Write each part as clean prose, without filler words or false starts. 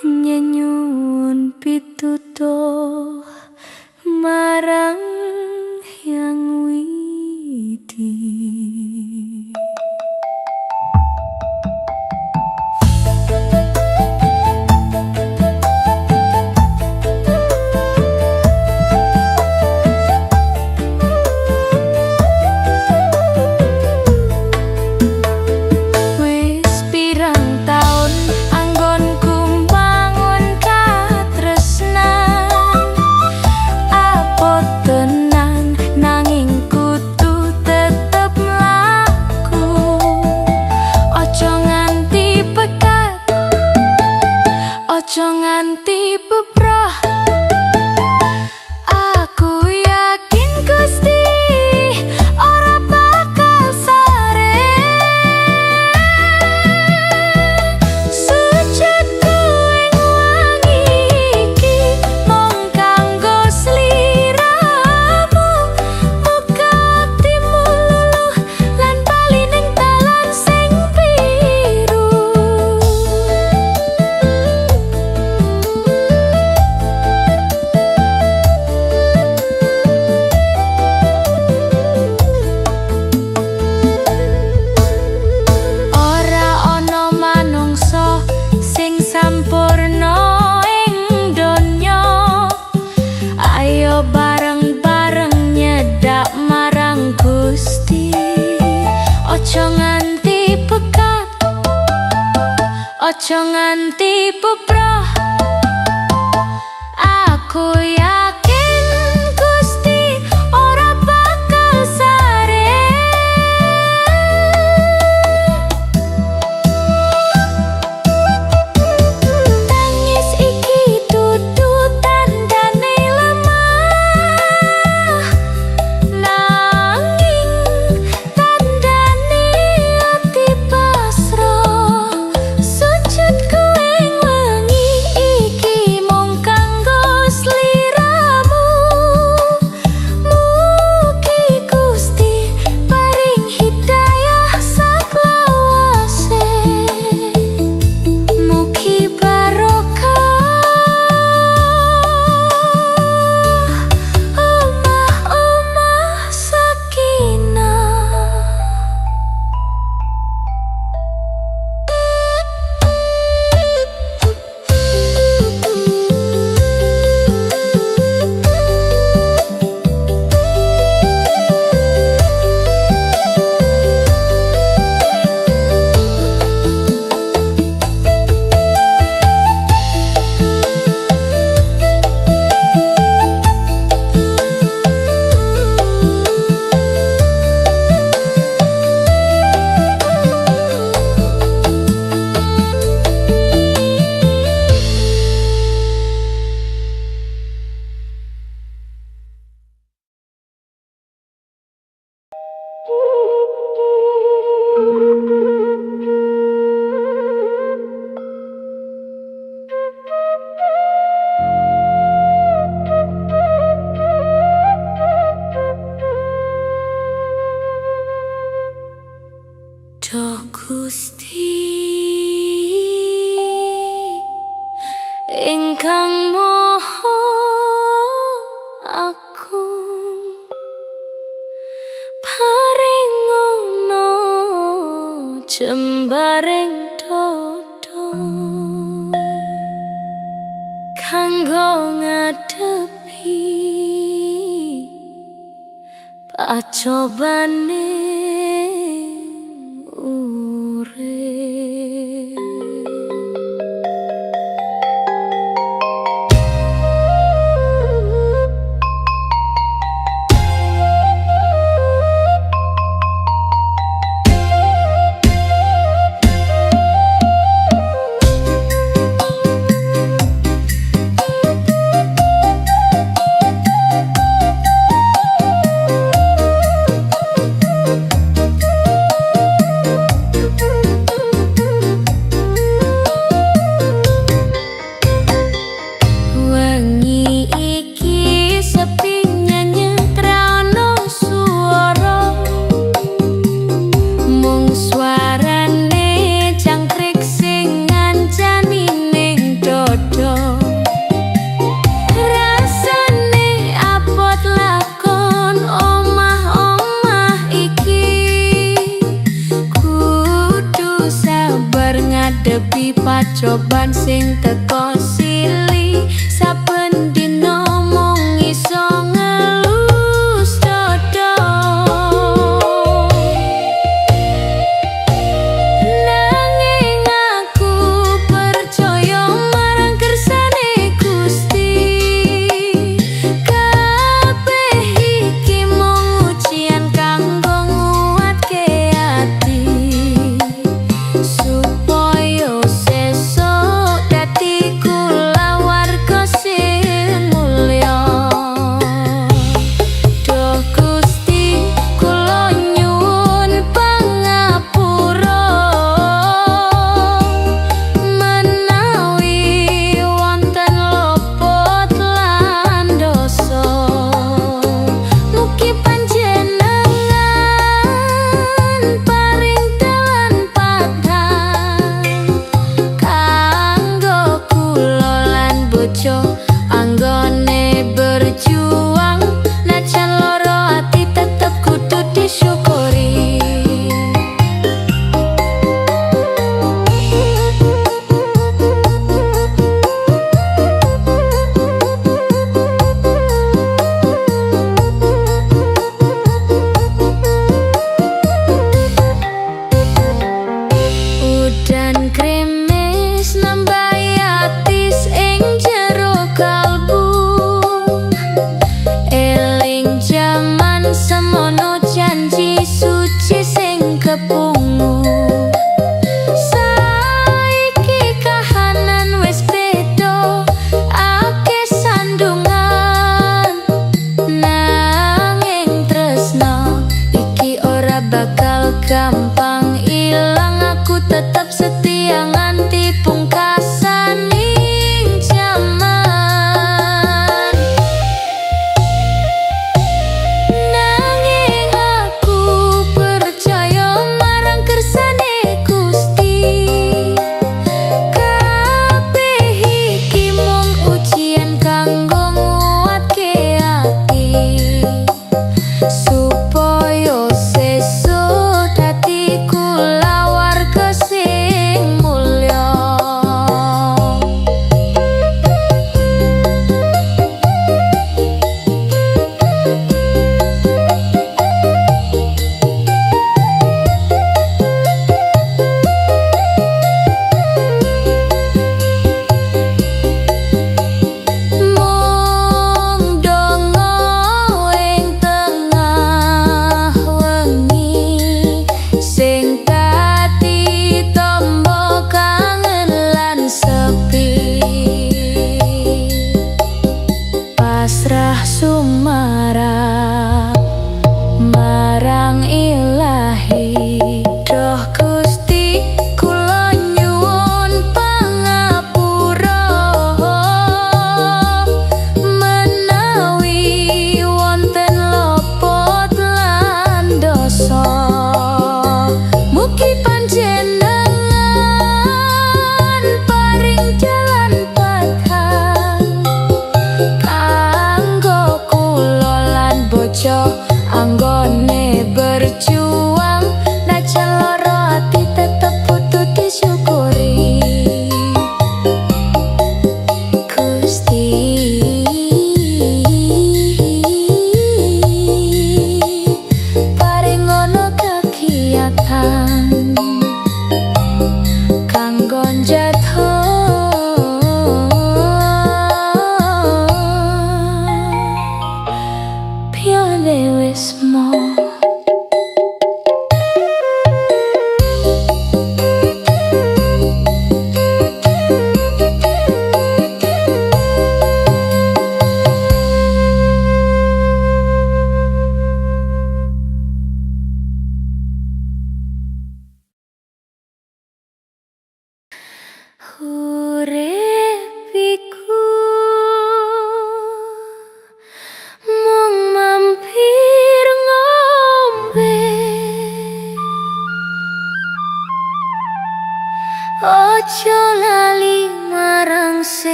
Nyenyun pitutoh marang Hyang Widi. Ojo nganti bebrah, aku yakin Gusti ora bakal sare. Sujudku ing wangi iki mung kanggo sliramu. Muga atimu luluh lan bali ning dalan sing biru. Sampurna ing donya, ayo bareng-bareng nyedak marang Gusti. Ojo nganti pekat, ojo nganti bebrah, aku yakin Gusti ora bakal sare. Duh Gusti ingkang Maha Agung, paringono jembaring dodo kanggo ngadepi pacobane Papan sing teko sili saben dina mung iso ngelus dodo. Nanging aku percaya marang kersane Gusti. Kabeh iki mung ujian kanggo nguatke ati, supaya sesuk dadi kulawarga sing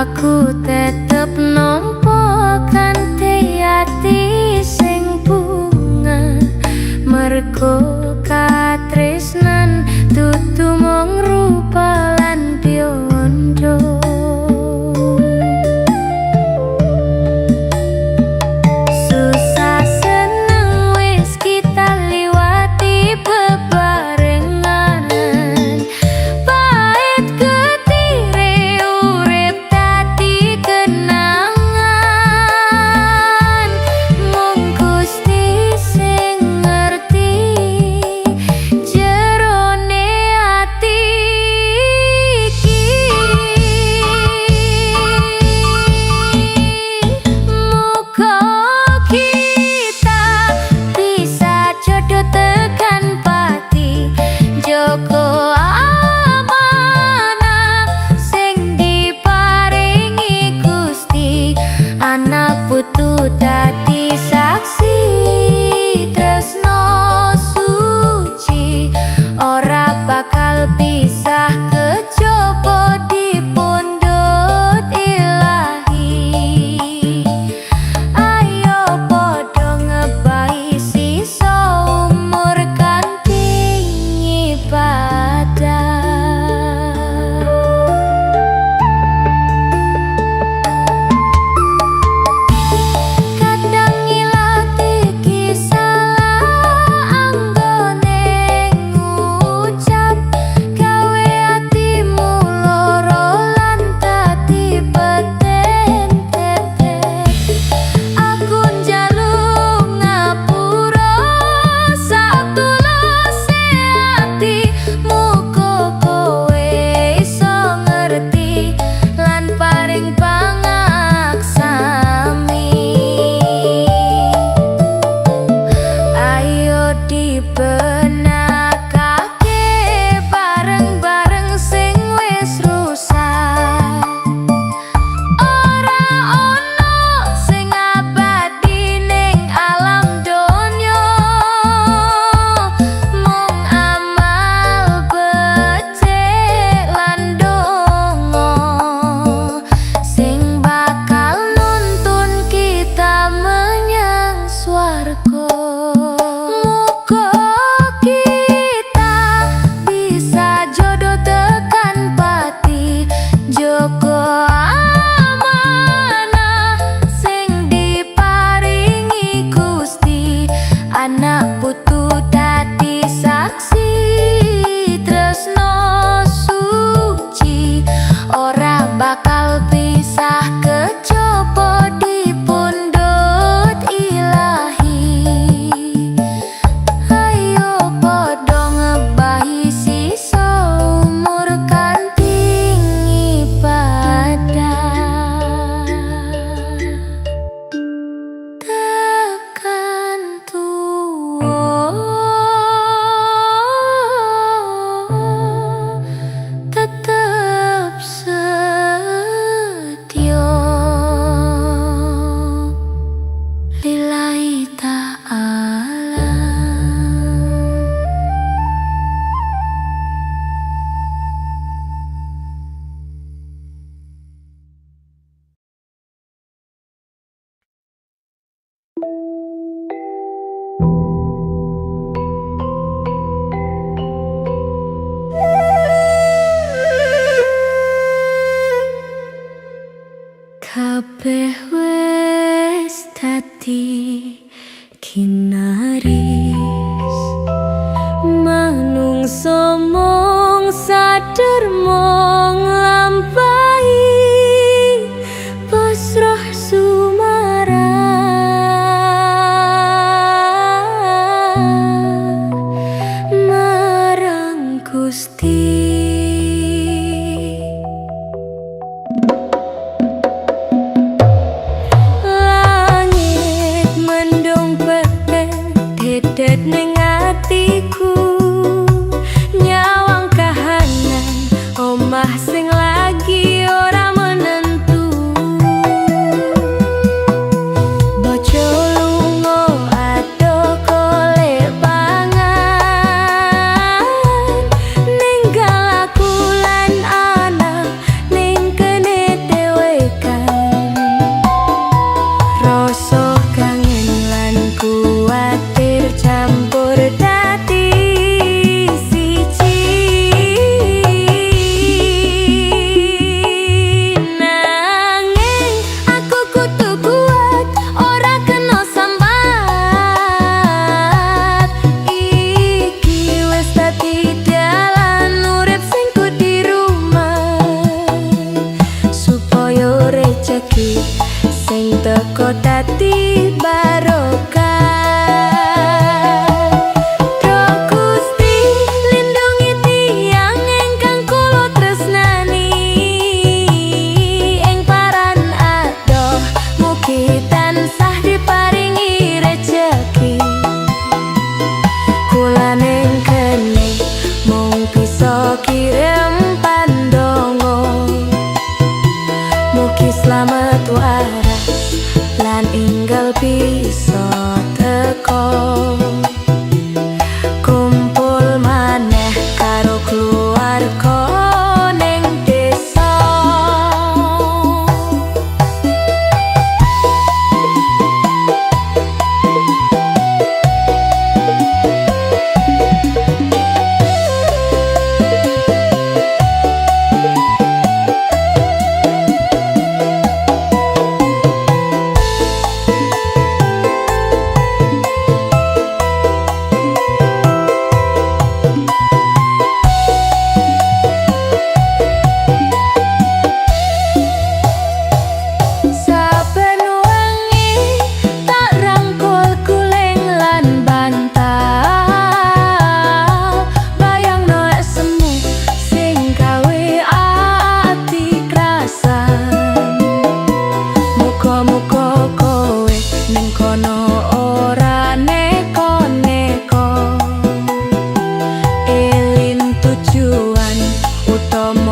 Aku tetep nampa kanthi ati sing bunga, mergo katresnan dudu mung rupa lan piondo. Susah seneng wis kita liwati bebarengan, pahit getire urip dadi kenangan. Mung Gusti sing ngerti jerone ati iki. Muga kita bisa jodoh tekan pati, Joko amanah sing diparingi Gusti. Anak putu dadi saksi tresno suci, ora bakal pisah kejaba dipundhut Ilahi. Ayo padha ngebahi sisa umur kanthi ibadah. Kadang ngilati kisah anggone ngucap, gawe atimu loro lan dadi beten-beten. Aku njaluk ngapura satuluse ati, muga kowe iso ngerti lan paring pangaksami. Ayo dibenakake bareng-bareng sing wis rusak. Ora ono sing abadi ning alam donya, mung amal becik lan donga sing bakal nuntun kita menyang swarga. Muga kita bisa jodoh tekan pati, Joko amanah sing diparingi Gusti. Anak putu dadi saksi tresno suci, ora bakal pisah kejaba dipundhut Ilahi. Ayo padha ngebahi sisa umur kanthi ibadah. Tekan tuwa tetep setya lillahi ta'ala. Kabeh wis dadi kinaris, manungsa mung sadar mung nglampahi pasrah sumarah marang Gusti. Langit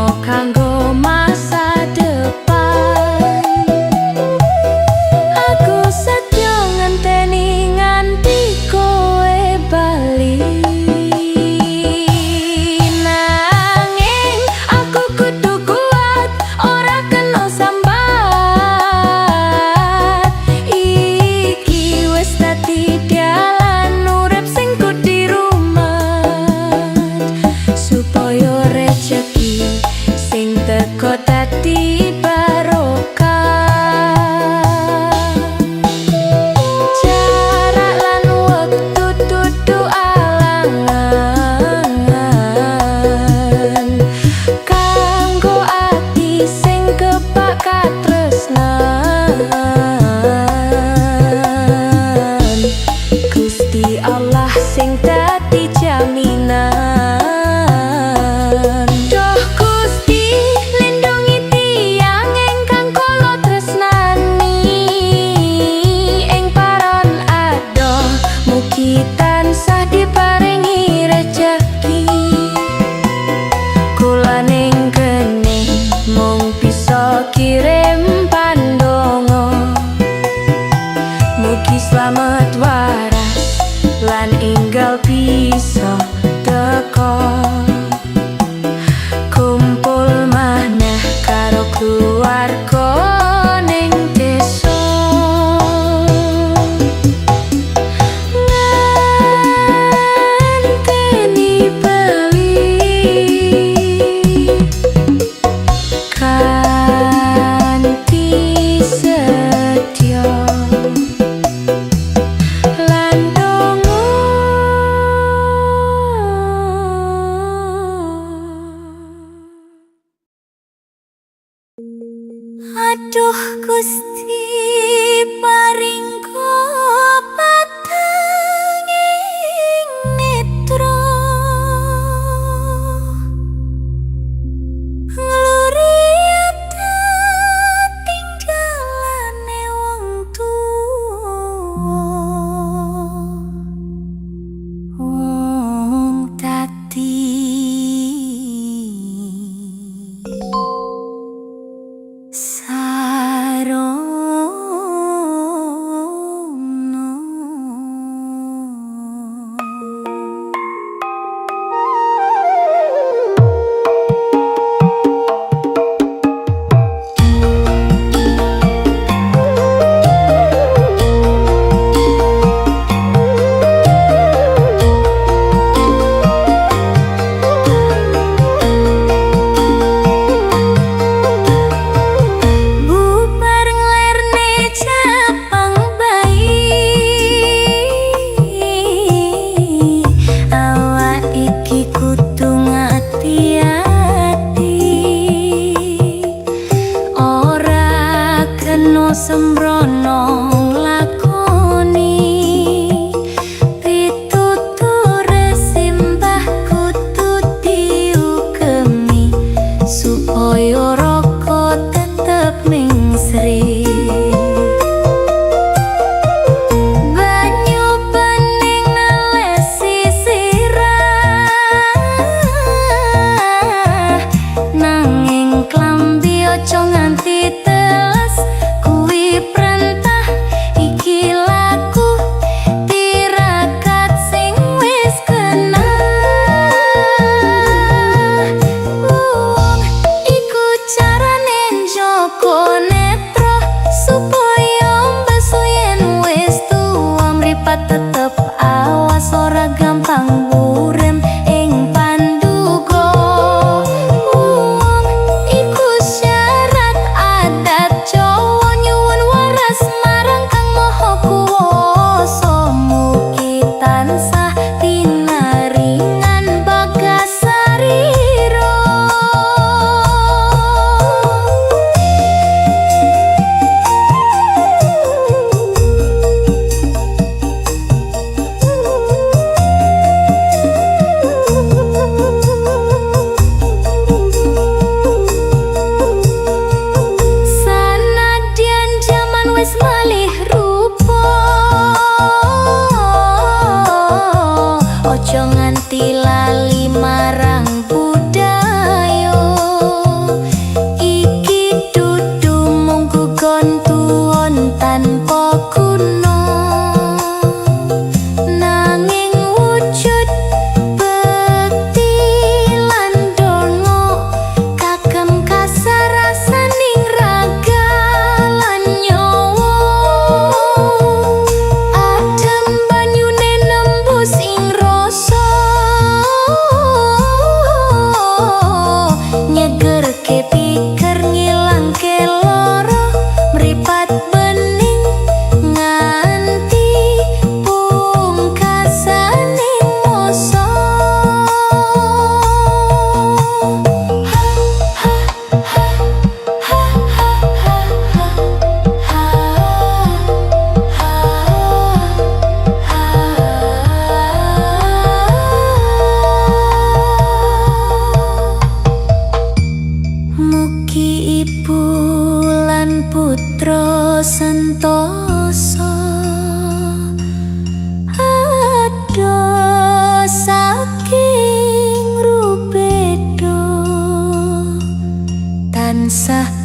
Tresno kanggo masa depan. Aku setyo ngenteni nganti kowe bali. Nanging aku kudu kuat, ora kena sambat. Iki wis dadi dalan urip sing kudu rumet, supaya rejeki sing teko dadi barokah. Jarak lan wektu dudu alangan kanggo ati sing kebak katresnan. Gusti Allah sing dadi jaminan. Duh Gusti, lindungi tiyang ingkang kula tresnani. Ing paron adoh mugi tansah diparingi rejeki. Kula ning kene mung bisa kirim pandonga, mugi slamet waras lan enggal bisa teko. Kumpul maneh karo keluarga ning desa. Nganteni bali kanthi setya lan donga. Aduh Gusti, paring patenging netra, ngluriate tinggalane wong tuwa. Wong dadi sembrono nglakoni pituture simbah kudu diugemi, supaya raka tetep mingsri. Banyu bening nalesi sirah, nanging klambi aja nganti teles. Perintah iki laku tirakat sing wis kena. Wong iku carane njogo netra Mugi ibu lan putra sentosa adoh saking rubeda tansah